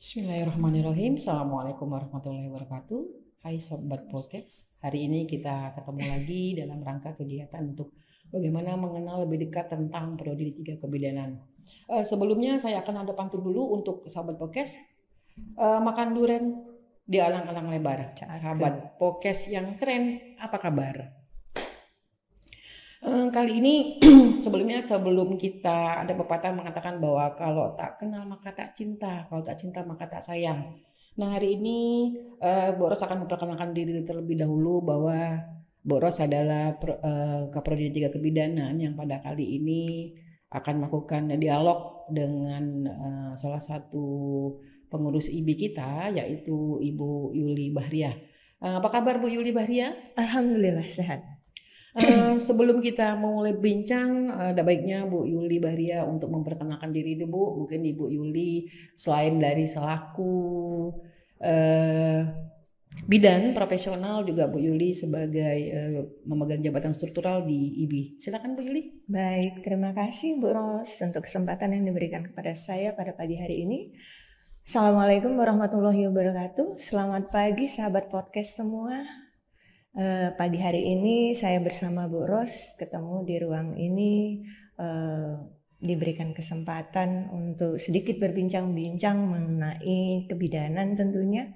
Bismillahirrahmanirrahim. Assalamualaikum warahmatullahi wabarakatuh. Hai Sobat Podcast. Hari ini kita ketemu lagi dalam rangka kegiatan untuk bagaimana mengenal lebih dekat tentang Prodi 3 Kebidanan. Sebelumnya saya akan ada pantun dulu untuk Sobat Podcast. Makan durian di alang-alang lebar. Sahabat Podcast yang keren, apa kabar? Kali ini sebelum kita ada pepatah mengatakan bahwa kalau tak kenal maka tak cinta, kalau tak cinta maka tak sayang. Nah hari ini Boros akan memperkenalkan diri terlebih dahulu bahwa Boros adalah Kaprodi 3 Kebidanan yang pada kali ini akan melakukan dialog dengan salah satu pengurus IBI kita yaitu Ibu Yuli Bahriah. Apa kabar Bu Yuli Bahriah? Alhamdulillah sehat. Sebelum kita mulai bincang, ada baiknya Bu Yuli Bahriah untuk memperkenalkan diri dulu Bu. Mungkin Ibu Yuli selain dari selaku bidan profesional juga Bu Yuli sebagai memegang jabatan struktural di IBI. Silakan Bu Yuli. Baik, terima kasih Bu Ros untuk kesempatan yang diberikan kepada saya pada pagi hari ini. Assalamualaikum warahmatullahi wabarakatuh. Selamat pagi sahabat podcast semua. Pagi hari ini saya bersama Bu Ros ketemu di ruang ini, diberikan kesempatan untuk sedikit berbincang-bincang mengenai kebidanan tentunya.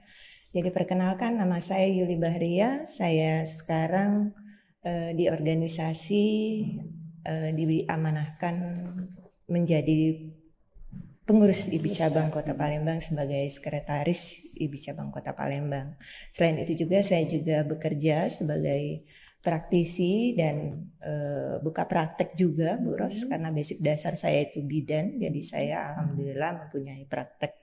Jadi perkenalkan, nama saya Yuli Bahriah. Saya sekarang di organisasi diamanahkan menjadi pengurus IBI Cabang Kota Palembang sebagai sekretaris IBI Cabang Kota Palembang. Selain itu juga saya juga bekerja sebagai praktisi dan buka praktek juga Bu Ros, karena basic dasar saya itu bidan, jadi saya alhamdulillah mempunyai praktek.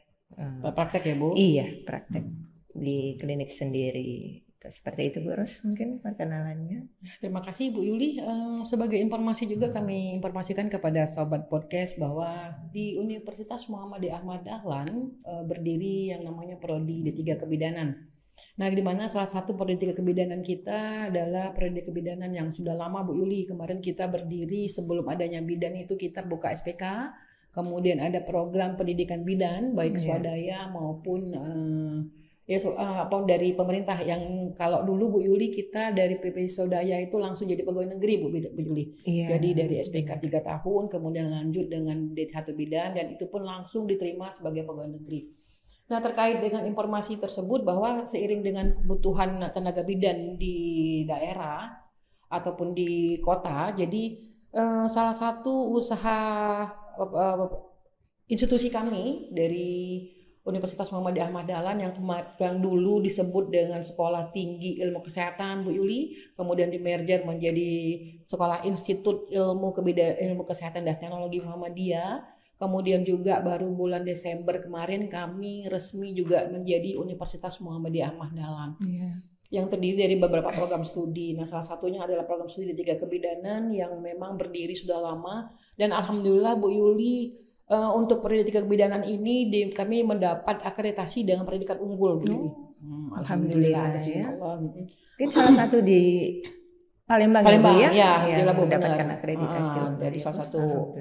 Praktek ya Bu? Iya, praktek di klinik sendiri. Seperti itu Bu Ros mungkin perkenalannya. Terima kasih Bu Yuli. Sebagai informasi juga kami informasikan kepada Sobat Podcast bahwa di Universitas Muhammadiyah Ahmad Dahlan berdiri yang namanya Prodi D3 Kebidanan. Nah, di mana salah satu Prodi D3 Kebidanan kita adalah Prodi Kebidanan yang sudah lama Bu Yuli. Kemarin kita berdiri sebelum adanya bidan itu kita buka SPK. Kemudian ada program pendidikan bidan baik swadaya maupun dari pemerintah yang kalau dulu Bu Yuli kita dari PP Swadaya itu langsung jadi pegawai negeri Bu Yuli. Jadi dari SPK 3 tahun kemudian lanjut dengan D1 bidan dan itu pun langsung diterima sebagai pegawai negeri. Nah, terkait dengan informasi tersebut bahwa seiring dengan kebutuhan tenaga bidan di daerah ataupun di kota, jadi salah satu usaha institusi kami dari Universitas Muhammadiyah Ahmad Dahlan yang dulu disebut dengan Sekolah Tinggi Ilmu Kesehatan Bu Yuli, kemudian dimerger menjadi Sekolah Institut Ilmu Kesehatan dan Teknologi Muhammadiyah. Kemudian juga baru bulan Desember kemarin kami resmi juga menjadi Universitas Muhammadiyah Ahmad Dahlan. Yang terdiri dari beberapa program studi. Nah, salah satunya adalah program studi D3 Kebidanan yang memang berdiri sudah lama dan alhamdulillah Bu Yuli untuk pendidikan kebidanan ini kami mendapat akreditasi dengan predikat unggul. Alhamdulillah ya. Mungkin salah satu di Palembang ya, yang mendapatkan akreditasi. Dari salah satu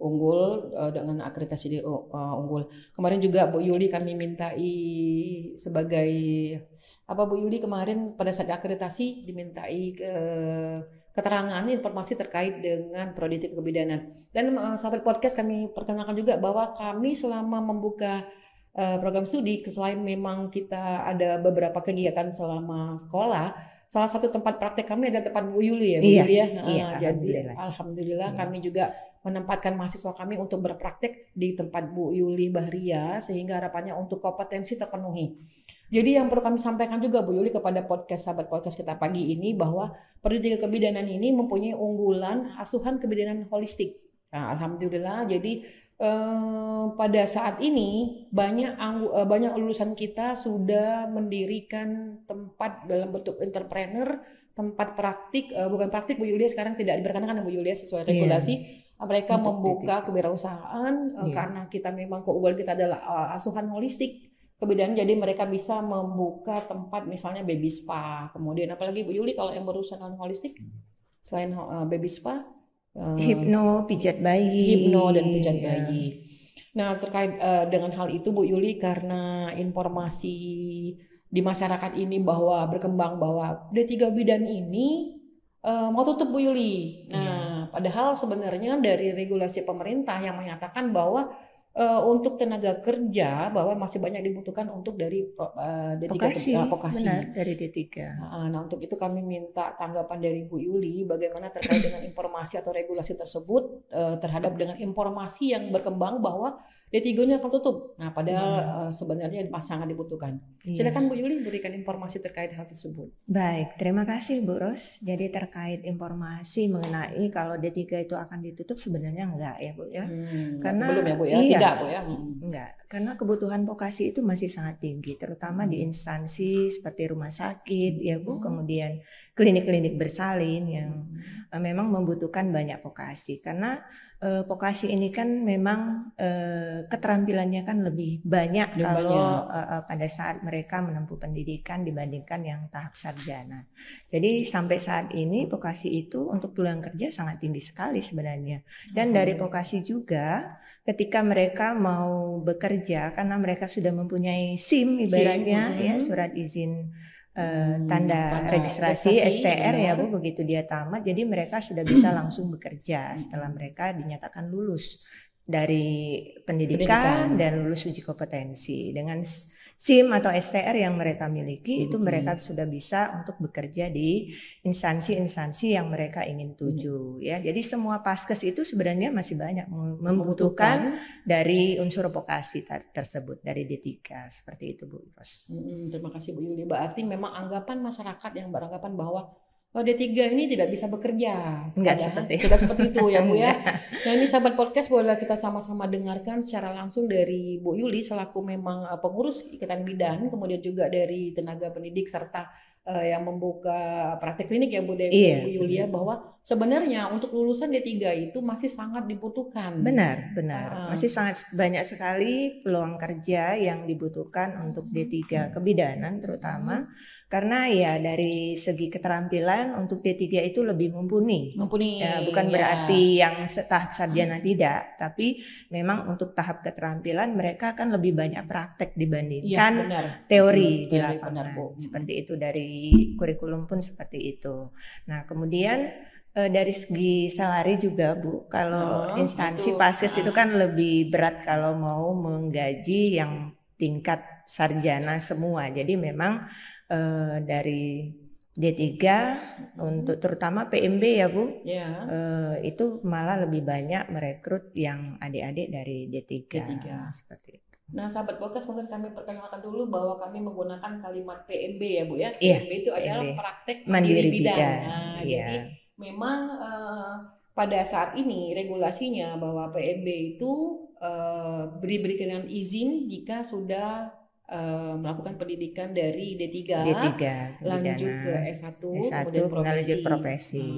unggul dengan akreditasi unggul. Kemarin juga Bu Yuli kami mintai sebagai Bu Yuli kemarin pada saat akreditasi dimintai keterangan informasi terkait dengan Prodi Kebidanan. Dan sahabat podcast kami perkenalkan juga bahwa kami selama membuka program studi, selain memang kita ada beberapa kegiatan selama sekolah, salah satu tempat praktek kami ada tempat Bu Yuli ya, Bu Yuli ya. Jadi alhamdulillah kami juga menempatkan mahasiswa kami untuk berpraktek di tempat Bu Yuli Bahriah sehingga harapannya untuk kompetensi terpenuhi. Jadi yang perlu kami sampaikan juga Bu Yuli kepada sahabat podcast kita pagi ini bahwa Prodi Kebidanan ini mempunyai unggulan asuhan kebidanan holistik. Nah, alhamdulillah jadi pada saat ini banyak lulusan kita sudah mendirikan tempat dalam bentuk entrepreneur, tempat praktik, bukan praktik Bu Yulia sekarang tidak diperkenankan Bu Yulia sesuai regulasi. Mereka membuka kewirausahaan karena kita memang keunggulan kita adalah asuhan holistik kebidanan, jadi mereka bisa membuka tempat misalnya baby spa. Kemudian apalagi Bu Yuli kalau yang berurusan holistik selain baby spa, hipno, pijat bayi. Hipno dan pijat bayi. Nah, terkait dengan hal itu Bu Yuli, karena informasi di masyarakat ini bahwa berkembang bahwa D3 bidan ini mau tutup Bu Yuli. Nah, padahal sebenarnya dari regulasi pemerintah yang menyatakan bahwa untuk tenaga kerja bahwa masih banyak dibutuhkan untuk dari D3 vokasi. Benar, dari D3. Nah, untuk itu kami minta tanggapan dari Bu Yuli bagaimana terkait dengan informasi atau regulasi tersebut terhadap dengan informasi yang berkembang bahwa D3 ini akan tutup. Nah, padahal sebenarnya sangat dibutuhkan. Silakan Bu Yuli berikan informasi terkait hal tersebut. Baik, terima kasih Bu Ros. Jadi terkait informasi mengenai kalau D3 itu akan ditutup sebenarnya enggak ya Bu ya. Karena belum ya Bu ya, tidak Bu ya. Enggak, karena kebutuhan vokasi itu masih sangat tinggi, terutama di instansi seperti rumah sakit ya Bu, kemudian klinik-klinik bersalin yang memang membutuhkan banyak vokasi. Karena vokasi ini kan memang keterampilannya kan lebih banyak kalau pada saat mereka menempuh pendidikan dibandingkan yang tahap sarjana. Jadi sampai saat ini vokasi itu untuk peluang kerja sangat tinggi sekali sebenarnya. Dan dari vokasi juga ketika mereka mau bekerja karena mereka sudah mempunyai SIM ibaratnya ya, surat izin tanda registrasi STR ya Bu, begitu dia tamat jadi mereka sudah bisa langsung bekerja setelah mereka dinyatakan lulus dari pendidikan dan lulus uji kompetensi. Dengan SIM atau STR yang mereka miliki itu mereka sudah bisa untuk bekerja di instansi-instansi yang mereka ingin tuju ya. Jadi semua paskes itu sebenarnya masih banyak membutuhkan dari unsur vokasi tersebut dari D3 seperti itu Bu Ros. Terima kasih Bu Yuli. Berarti memang anggapan masyarakat yang beranggapan bahwa D3 ini tidak bisa bekerja. Tidak seperti itu ya Bu ya. Nah, ini sahabat podcast boleh kita sama-sama dengarkan secara langsung dari Bu Yuli selaku memang pengurus Ikatan Bidan, kemudian juga dari tenaga pendidik serta yang membuka praktek klinik ya Bu Yuli ya, bahwa sebenarnya untuk lulusan D3 itu masih sangat dibutuhkan. Benar. Masih sangat banyak sekali peluang kerja yang dibutuhkan untuk D3 kebidanan terutama karena ya dari segi keterampilan untuk D3 itu lebih mumpuni. Ya, bukan berarti yang tahap sarjana tidak, tapi memang untuk tahap keterampilan mereka akan lebih banyak praktek dibandingkan teori di lapangan. Seperti itu dari kurikulum pun seperti itu. Nah, kemudian dari segi salari juga Bu, kalau instansi paskes itu kan lebih berat kalau mau menggaji yang tingkat sarjana semua. Jadi memang dari D3 untuk terutama PMB ya Bu, itu malah lebih banyak merekrut yang adik-adik dari D3. Seperti itu. Nah, sahabat podcast mungkin kami perkenalkan dulu bahwa kami menggunakan kalimat PMB ya Bu ya. PMB itu adalah praktek mandiri bidan. Nah, jadi memang pada saat ini regulasinya bahwa PMB itu diberikan izin jika sudah melakukan pendidikan dari D3 lanjut ke S1 kemudian profesi.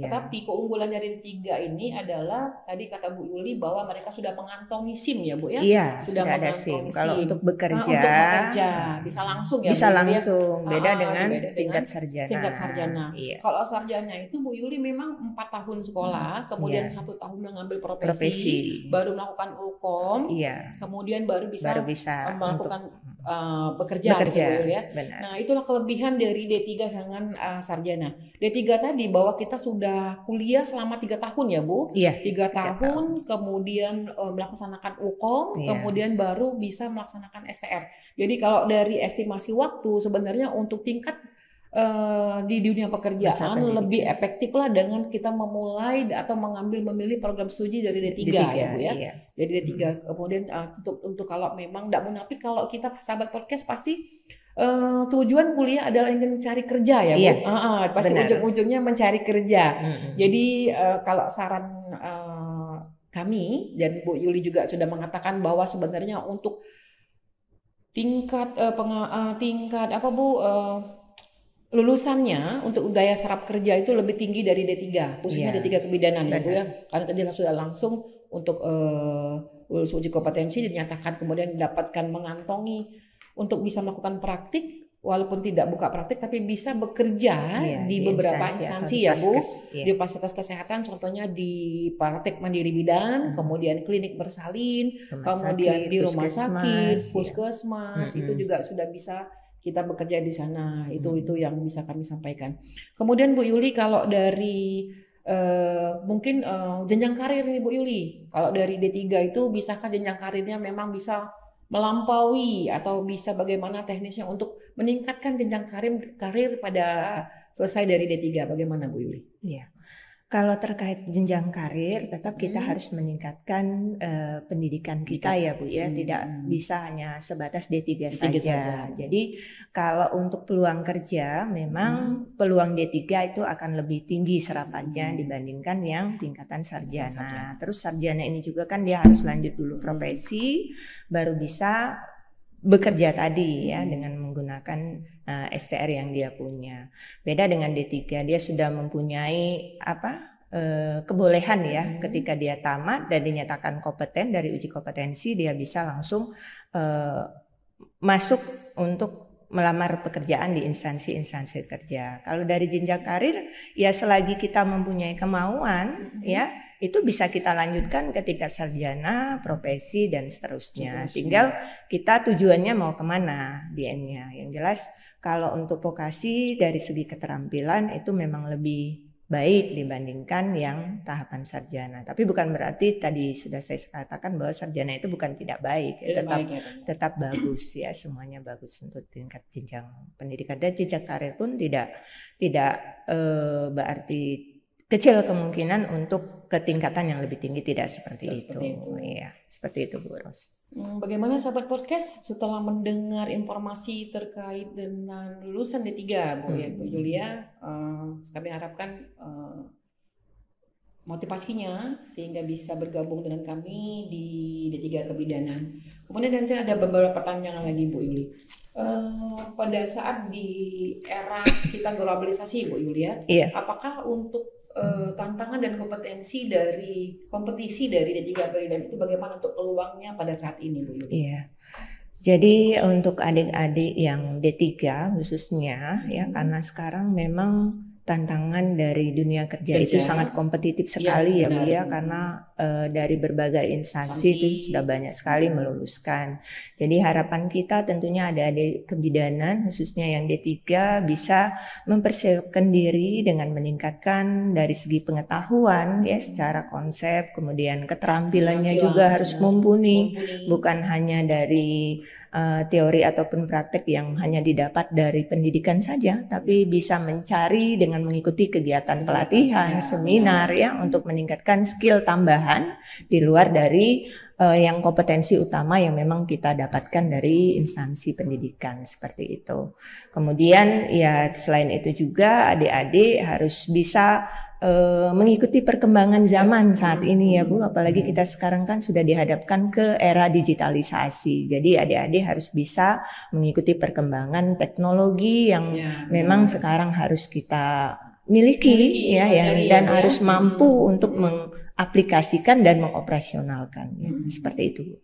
Tetapi keunggulan dari D3 ini adalah tadi kata Bu Yuli bahwa mereka sudah mengantongi SIM ya Bu ya. Sudah ada SIM. Kalau untuk bekerja, bisa langsung ya. Bisa langsung. Beda dengan tingkat sarjana. Kalau sarjana itu Bu Yuli memang 4 tahun sekolah, kemudian 1 tahun mengambil profesi, baru melakukan UKOM, kemudian baru bisa melakukan bekerja gitu ya. Nah, itulah kelebihan dari D3 dengan sarjana. D3 tadi bahwa kita sudah kuliah selama 3 tahun ya Bu. 3 tahun kemudian melaksanakan UKOM, kemudian baru bisa melaksanakan STR. Jadi kalau dari estimasi waktu sebenarnya untuk tingkat di dunia pekerjaan lebih efektif lah dengan kita memulai atau memilih program studi dari D3 ya Bu ya. Dari D3 kemudian untuk kalau memang tidak munafik kalau kita sahabat podcast pasti tujuan kuliah adalah ingin mencari kerja ya Bu. Pasti ujung-ujungnya mencari kerja. Jadi kalau saran kami dan Bu Yuli juga sudah mengatakan bahwa sebenarnya untuk tingkat lulusannya untuk daya serap kerja itu lebih tinggi dari D3, khususnya D3 kebidanan ya Bu ya. Karena tadi sudah langsung untuk lulus uji kompetensi dinyatakan kemudian mendapatkan mengantongi untuk bisa melakukan praktik walaupun tidak buka praktik tapi bisa bekerja di beberapa instansi ya Bu, di fasilitas kesehatan, contohnya di praktik mandiri bidan, kemudian klinik bersalin, kemudian di rumah sakit, puskesmas, itu juga sudah bisa kita bekerja di sana. Itu yang bisa kami sampaikan. Kemudian Bu Yuli, kalau dari mungkin jenjang karir nih Bu Yuli, kalau dari D3 itu bisakah jenjang karirnya memang bisa melampaui atau bisa bagaimana teknisnya untuk meningkatkan jenjang karir pada selesai dari D3, bagaimana Bu Yuli? Iya. Kalau terkait jenjang karir, tetap kita harus meningkatkan pendidikan kita ya Bu ya, tidak bisa hanya sebatas D3 saja. Jadi kalau untuk peluang kerja, memang peluang D3 itu akan lebih tinggi serapannya dibandingkan yang tingkatan sarjana. Terus sarjana ini juga kan dia harus lanjut dulu profesi, baru bisa bekerja tadi ya dengan menggunakan STR yang dia punya. Beda dengan D3, dia sudah mempunyai kebolehan ya ketika dia tamat dan dinyatakan kompeten dari uji kompetensi, dia bisa langsung masuk untuk melamar pekerjaan di instansi-instansi kerja. Kalau dari jenjang karir ya selagi kita mempunyai kemauan ya itu bisa kita lanjutkan ketika sarjana, profesi dan seterusnya. Tinggal kita tujuannya mau kemana DN-nya. Yang jelas kalau untuk vokasi dari segi keterampilan itu memang lebih baik dibandingkan yang tahapan sarjana. Tapi bukan berarti tadi sudah saya katakan bahwa sarjana itu bukan tidak baik, tetap bagus ya, semuanya bagus untuk tingkat jenjang pendidikan. Dan jenjang karir pun tidak berarti kecil kemungkinan untuk ketingkatan yang lebih tinggi, tidak seperti itu. Iya, seperti itu Bu Ros. Bagaimana sahabat podcast setelah mendengar informasi terkait dengan lulusan D3 Bu Yulia, kami harapkan motivasinya sehingga bisa bergabung dengan kami di D3 Kebidanan. Kemudian nanti ada beberapa pertanyaan lagi Bu Yuli. Pada saat di era kita globalisasi Bu Yulia, apakah untuk tantangan dan kompetisi dari D3 Kebidanan itu bagaimana untuk peluangnya pada saat ini Bu Yuli? Iya. Jadi untuk adik-adik yang D3 khususnya ya, karena sekarang memang tantangan dari dunia kerja itu sangat kompetitif sekali ya Bu ya, karena dari berbagai instansi itu sudah banyak sekali meluluskan. Jadi harapan kita tentunya adik-adik kebidanan khususnya yang D3 bisa mempersiapkan diri dengan meningkatkan dari segi pengetahuan ya secara konsep, kemudian keterampilannya juga harus mumpuni, bukan hanya dari teori ataupun praktek yang hanya didapat dari pendidikan saja, tapi bisa mencari dengan mengikuti kegiatan pelatihan, seminar ya untuk meningkatkan skill tambahan di luar dari yang kompetensi utama yang memang kita dapatkan dari instansi pendidikan seperti itu. Kemudian ya selain itu juga adik-adik harus bisa mengikuti perkembangan zaman saat ini ya Bu, apalagi kita sekarang kan sudah dihadapkan ke era digitalisasi. Jadi adik-adik harus bisa mengikuti perkembangan teknologi yang memang sekarang harus kita miliki ya, dan harus mampu untuk mengaplikasikan dan mengoperasionalkan ya, seperti itu Bu.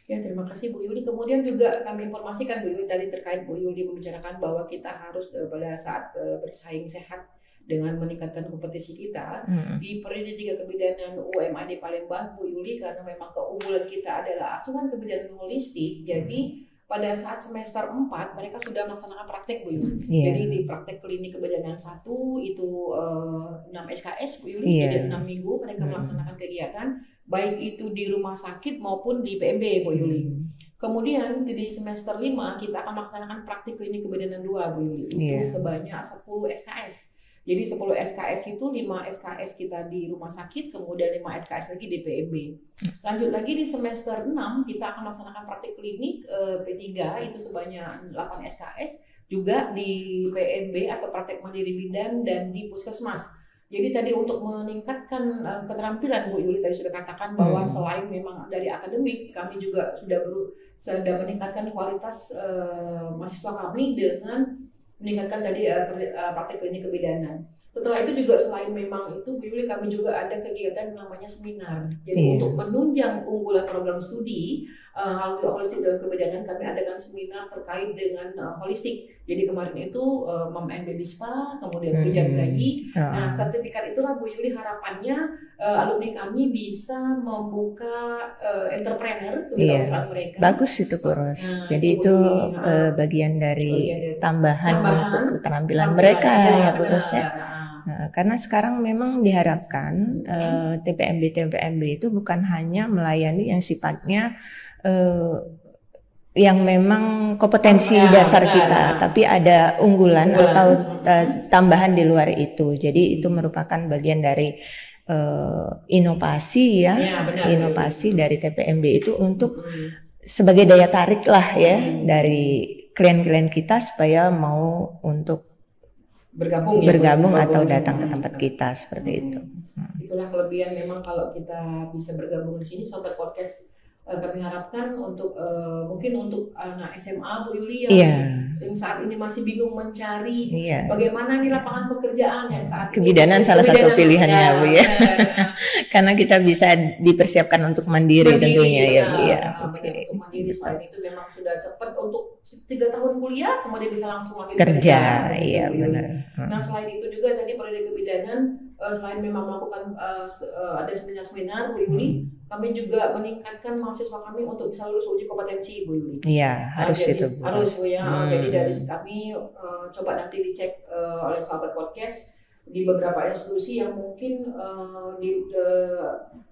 Ya, terima kasih Bu Yuli. Kemudian juga kami informasikan Bu Yuli tadi terkait Bu Yuli membicarakan bahwa kita harus pada saat bersaing sehat dengan meningkatkan kompetisi kita di periode 3 kebidanan UMAD Palembang Bu Yuli, karena memang keunggulan kita adalah asuhan kebidanan holistik. Jadi pada saat semester 4 mereka sudah melaksanakan praktek Bu Yuli. Jadi di praktek klinik kebidanan 1 itu 6 SKS Bu Yuli, jadi 6 minggu mereka melaksanakan kegiatan baik itu di rumah sakit maupun di PMB Bu Yuli. Kemudian di semester 5 kita akan melaksanakan praktik klinik kebidanan 2 Bu Yuli, itu sebanyak 10 SKS. Jadi 10 SKS itu 5 SKS kita di rumah sakit, kemudian 5 SKS lagi di PMB. Lanjut lagi di semester 6 kita akan melaksanakan praktik klinik P3 itu sebanyak 8 SKS juga di PMB atau praktik mandiri bidan dan di puskesmas. Jadi tadi untuk meningkatkan keterampilan Bu Yuli tadi sudah katakan bahwa selain memang dari akademik, kami juga sudah meningkatkan kualitas mahasiswa kami dengan meningkatkan tadi praktek klinik kebidanan. Setelah itu juga selain memang itu Bu Yuli, kami juga ada kegiatan namanya seminar. Jadi untuk menunjang unggulan program studi holistik dalam kebidanan, kami adakan seminar terkait dengan holistik. Jadi kemarin itu Mom and Baby Spa, kemudian pijat bayi. Nah, sertifikat itulah Bu Yuli harapannya alumni kami bisa membuka entrepreneur kewirausahaan mereka. Bagus itu Bu Ros. Jadi itu bagian dari tambahan untuk keterampilan mereka ya Bu Ros ya. Karena sekarang memang diharapkan TPMB itu bukan hanya melayani yang sifatnya yang memang kompetensi dasar kita, tapi ada unggulan atau tambahan di luar itu. Jadi itu merupakan bagian dari inovasi ya, inovasi dari TPMB itu untuk sebagai daya tarik lah ya dari klien-klien kita supaya mau untuk bergabung atau datang ke tempat kita seperti itu. Itulah kelebihan memang kalau kita bisa bergabung di sini, Sobat Podcast. Kami harapkan untuk mungkin untuk anak SMA Bu Yuli yang saat ini masih bingung mencari bagaimana nih lapangan pekerjaan yang saat kebidanan salah satu pilihannya Bu ya. Karena kita bisa dipersiapkan untuk mandiri tentunya ya Bu ya. Untuk mandiri, selain itu memang sudah cepat untuk 3 tahun kuliah kemudian bisa langsung lanjut kerja. Iya benar. Nah selain itu juga tadi pendidik kebidanan selain memang melakukan ada seminar Bu Yuli, kami juga meningkatkan mahasiswa kami untuk bisa lulus uji kompetensi Bu Yuli. Iya harus jadi, itu Bu. Harus Bu ya. Jadi dari kami coba nanti dicek oleh Sahabat Podcast di beberapa institusi yang mungkin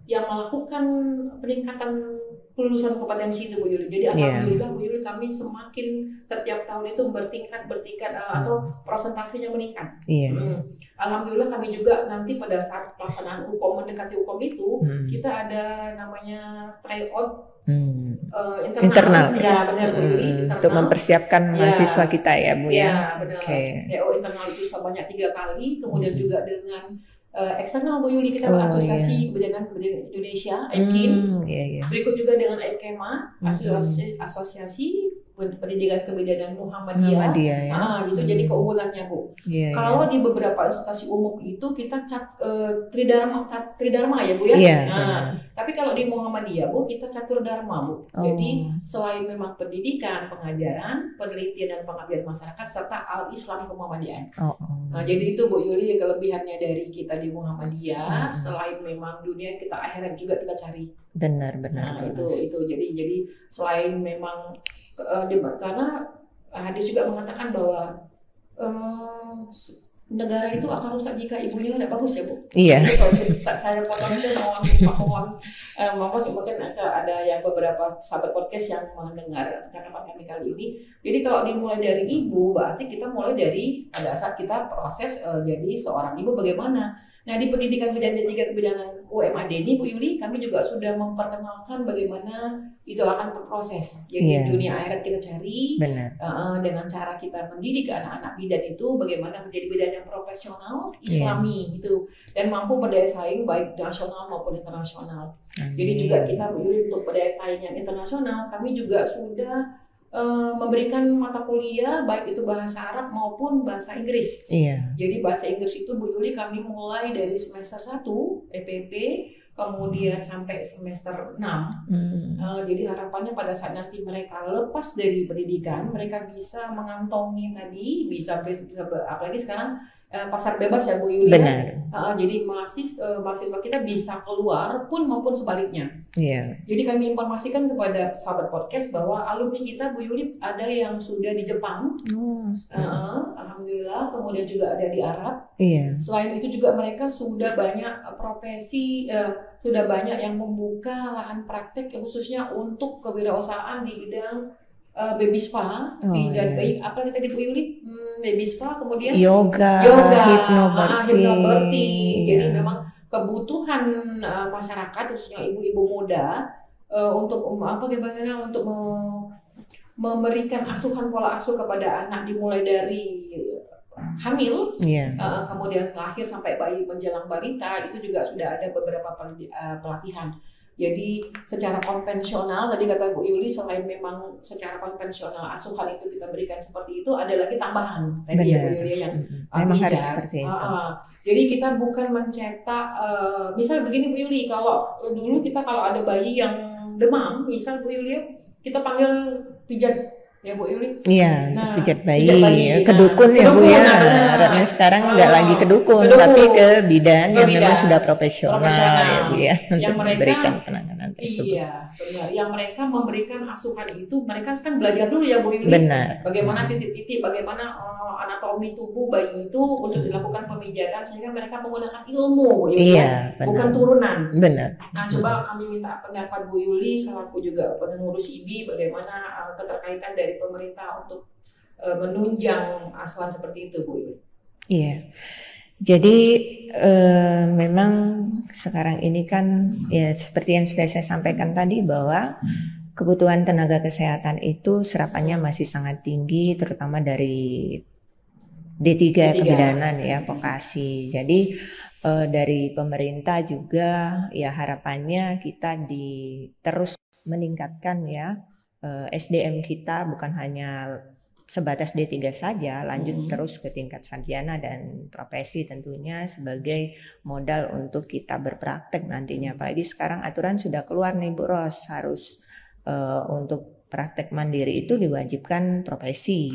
yang melakukan peningkatan kelulusan kompetensi itu Bu Yuli. Jadi alhamdulillah Bu Yuli kami semakin setiap tahun itu bertingkat atau persentasenya meningkat. Alhamdulillah kami juga nanti pada saat pelaksanaan UKOM mendekati UKOM itu kita ada namanya tryout internal. Ya benar Bu Yuli, untuk mempersiapkan mahasiswa kita ya Bu ya. Ya benar. TO internal itu sebanyak 3 kali, kemudian juga dengan eksternal Bu Yuli kita asosiasi kebidanan Indonesia AIPKIN. Berikut juga dengan AIPKEMA, asosiasi pendidikan kebidanan Muhammadiyah. Itu jadi keunggulannya Bu. Kalau di beberapa institusi umum itu kita tridharma ya Bu ya. Tapi kalau di Muhammadiyah Bu kita catur dharma Bu. Jadi selain memang pendidikan, pengajaran, penelitian dan pengabdian masyarakat serta al-Islam Muhammadiyah. Nah, jadi itu Bu Yuli kelebihannya dari kita di Muhammadiyah. Selain memang dunia kita akhirat juga kita cari. Benar. Nah, itu jadi selain memang karena hadis juga mengatakan bahwa negara itu akan rusak jika ibunya tidak bagus ya Bu. Iya. Saya potong itu mohon mungkin ada yang beberapa sahabat podcast yang mendengar cakapan kami kali ini. Jadi kalau dimulai dari ibu berarti kita mulai dari pada saat kita proses jadi seorang ibu bagaimana. Nah di pendidikan bidang D3 kebidanan UMAD ini Bu Yuli kami juga sudah memperkenalkan bagaimana itu akan berproses. Jadi dunia akhirat kita cari dengan cara kita mendidik anak-anak bidan itu bagaimana menjadi bidan yang profesional, Islami gitu dan mampu berdaya saing baik nasional maupun internasional. Jadi juga kita Bu Yuli untuk berdaya saing yang internasional kami juga sudah memberikan mata kuliah baik itu bahasa Arab maupun bahasa Inggris. Jadi bahasa Inggris itu Bu Yuli kami mulai dari semester 1 EPP kemudian sampai semester 6. Jadi harapannya pada saat nanti mereka lepas dari pendidikan mereka bisa mengantongi tadi bisa apalagi sekarang pasar bebas ya Bu Yuli. Benar. Jadi mahasiswa kita bisa keluar pun maupun sebaliknya. Jadi kami informasikan kepada sahabat podcast bahwa alumni kita Bu Yuli ada yang sudah di Jepang, alhamdulillah, kemudian juga ada di Arab. Selain itu juga mereka sudah banyak profesi, sudah banyak yang membuka lahan praktek khususnya untuk kewirausahaan di bidang baby spa, pijat bayi, apalagi tadi Bu Yuli, baby spa, kemudian yoga, hipnobirthing. Jadi memang kebutuhan masyarakat khususnya ibu-ibu muda untuk bagaimana untuk memberikan asuhan pola asuh kepada anak dimulai dari hamil, kemudian lahir sampai bayi menjelang balita itu juga sudah ada beberapa pelatihan. Jadi secara konvensional tadi kata Bu Yuli, selain memang secara konvensional asuhan itu kita berikan seperti itu, ada lagi tambahan tadi ya Bu Yuli yang memang pijat. harus seperti itu. Jadi kita bukan mencetak, misal begini Bu Yuli, kalau dulu kita kalau ada bayi yang demam, misal Bu Yuli kita panggil pijat ya Bu Yuli. Iya, untuk pijat bayi. Ke dukun ya Bu ya. Karena sekarang nggak lagi ke dukun, tapi ke bidan yang memang sudah profesional ya Bu ya, untuk memberikan penanganan tersebut. Iya, benar. Yang mereka memberikan asuhan itu, mereka kan belajar dulu ya Bu Yuli. Benar. Bagaimana titik-titik, bagaimana anatomi tubuh bayi itu untuk dilakukan pemijatan, sehingga mereka menggunakan ilmu Bu Yuli, bukan turunan. Benar. Nah, coba kami minta pendapat Bu Yuli selaku juga pengurus IBI, bagaimana keterkaitan dari pemerintah untuk menunjang asuhan seperti itu Bu Yuli. Iya. Jadi memang sekarang ini kan ya seperti yang sudah saya sampaikan tadi, bahwa kebutuhan tenaga kesehatan itu serapannya masih sangat tinggi, terutama dari D3 kebidanan ya, vokasi. Jadi dari pemerintah juga ya harapannya kita terus meningkatkan ya SDM kita, bukan hanya sebatas D3 saja, lanjut terus ke tingkat sarjana dan profesi tentunya sebagai modal untuk kita berpraktek nantinya. Apalagi sekarang aturan sudah keluar nih Bu Ros, harus untuk praktek mandiri itu diwajibkan profesi.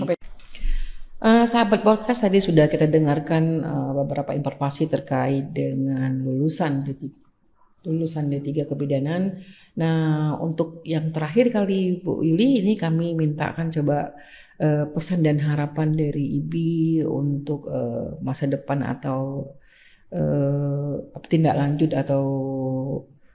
Sahabat podcast, tadi sudah kita dengarkan beberapa informasi terkait dengan lulusan D3 kebidanan. Nah, untuk yang terakhir kali Bu Yuli, ini kami mintakan coba pesan dan harapan dari IBI untuk masa depan atau tindak lanjut atau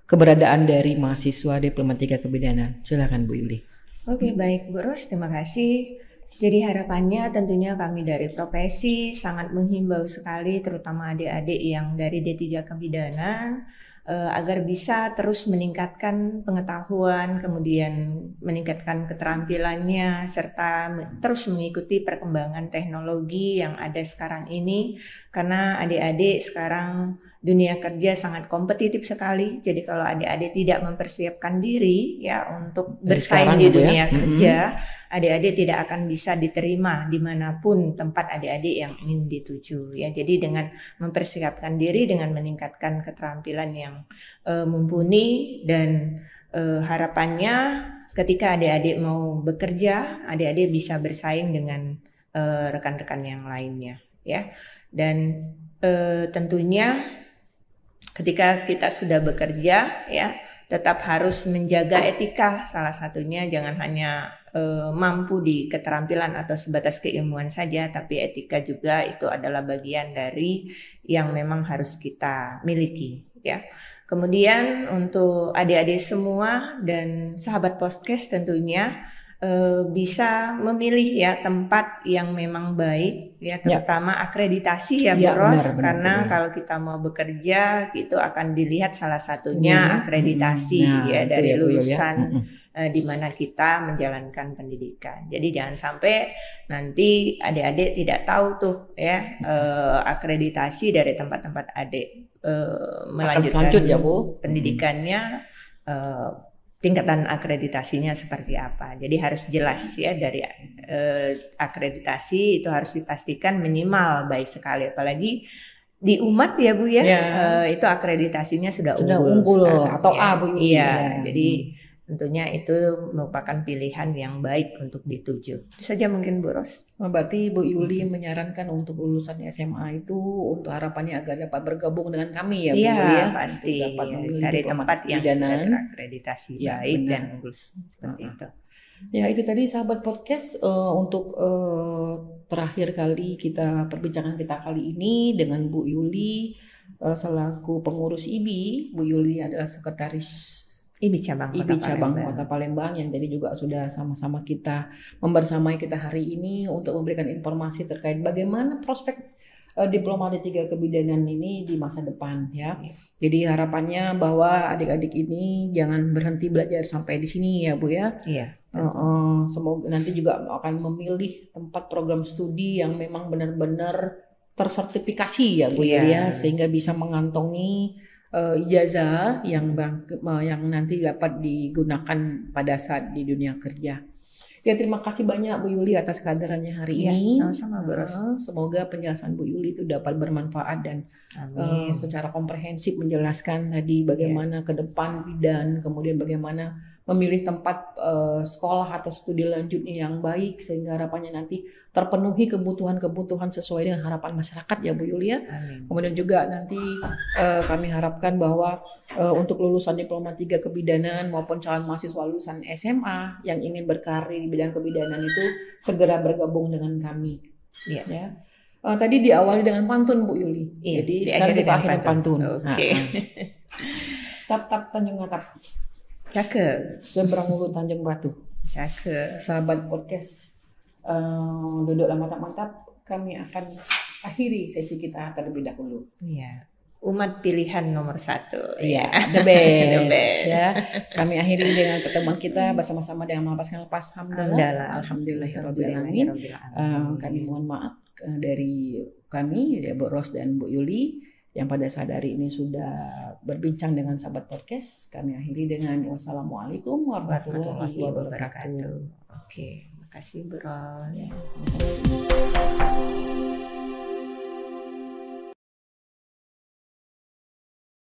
keberadaan dari mahasiswa Diploma 3 Kebidanan. Silakan Bu Yuli. Oke, baik Bu Ros, terima kasih. Jadi harapannya tentunya kami dari profesi sangat menghimbau sekali, terutama adik-adik yang dari D3 Kebidanan, agar bisa terus meningkatkan pengetahuan, kemudian meningkatkan keterampilannya, serta terus mengikuti perkembangan teknologi yang ada sekarang ini. Karena adik-adik sekarang dunia kerja sangat kompetitif sekali. Jadi kalau adik-adik tidak mempersiapkan diri ya untuk bersaing di dunia kerja, adik-adik tidak akan bisa diterima dimanapun tempat adik-adik yang ingin dituju ya. Jadi dengan mempersiapkan diri, dengan meningkatkan keterampilan yang mumpuni, dan harapannya ketika adik-adik mau bekerja, adik-adik bisa bersaing dengan rekan-rekan yang lainnya ya. Dan tentunya ketika kita sudah bekerja ya, tetap harus menjaga etika. Salah satunya jangan hanya mampu di keterampilan atau sebatas keilmuan saja, tapi etika juga itu adalah bagian dari yang memang harus kita miliki ya. Kemudian untuk adik-adik semua dan sahabat podcast tentunya bisa memilih ya tempat yang memang baik ya, terutama akreditasi ya Bu Ros, karena kalau kita mau bekerja itu akan dilihat salah satunya akreditasi ya dari lulusan di mana kita menjalankan pendidikan. Jadi jangan sampai nanti adik-adik tidak tahu tuh ya akreditasi dari tempat-tempat adik melanjutkan ya, Bu, pendidikannya, tingkatan akreditasinya seperti apa. Jadi harus jelas ya, dari akreditasi itu harus dipastikan minimal baik sekali, apalagi di umat ya Bu ya, itu akreditasinya sudah unggul atau ya. A Bu. Iya, jadi tentunya itu merupakan pilihan yang baik untuk dituju. Itu saja mungkin Bu Ros. Berarti Bu Yuli menyarankan untuk lulusan SMA itu untuk harapannya agar dapat bergabung dengan kami ya Bu Yuli ya. Pasti cari tempat yang sudah terakreditasi baik dan unggul seperti itu. Ya, itu tadi sahabat podcast untuk terakhir kali perbincangan kita kali ini dengan Bu Yuli selaku pengurus IBI. Bu Yuli adalah sekretaris IBI Cabang Kota Palembang yang tadi juga sudah sama-sama kita membersamai kita hari ini untuk memberikan informasi terkait bagaimana prospek Diploma D3 Kebidanan ini di masa depan ya. Jadi harapannya bahwa adik-adik ini jangan berhenti belajar sampai di sini ya Bu ya. Iya. Semoga nanti juga akan memilih tempat program studi yang memang benar-benar tersertifikasi ya Bu ya, sehingga bisa mengantongi ijazah yang nanti dapat digunakan pada saat di dunia kerja. Ya, terima kasih banyak Bu Yuli atas kehadirannya hari ini. Sama-sama Bu Ros. Semoga penjelasan Bu Yuli itu dapat bermanfaat dan secara komprehensif menjelaskan tadi bagaimana ke depan bidan, kemudian bagaimana memilih tempat sekolah atau studi lanjutnya yang baik sehingga harapannya nanti terpenuhi kebutuhan-kebutuhan sesuai dengan harapan masyarakat ya Bu Yulia. Kemudian juga nanti kami harapkan bahwa untuk lulusan diploma 3 kebidanan maupun calon mahasiswa lulusan SMA yang ingin berkarir di bidang kebidanan itu segera bergabung dengan kami. Ya. Tadi diawali dengan pantun Bu Yuli. Jadi sekarang kita akhiri pantun. Oke. Tap-tap Tanjung Atap. Cakep. Seberang Ulu Tanjung Batu. Cakep. Sahabat podcast duduklah mantap-mantap. Kami akan akhiri sesi kita terlebih dahulu. Iya. Umat pilihan nomor 1. Iya, the best. The best. Ya. Kami akhiri dengan pertemuan kita bersama-sama dengan melepaskan lepas hamdalah. Alhamdulillahirabbil alamin. Kami mohon maaf dari kami, Bu Ros dan Bu Yuli, yang pada saat hari ini sudah berbincang dengan sahabat podcast. Kami akhiri dengan wassalamualaikum warahmatullahi wabarakatuh. Oke, makasih Bu Ros. Ya, sama-sama.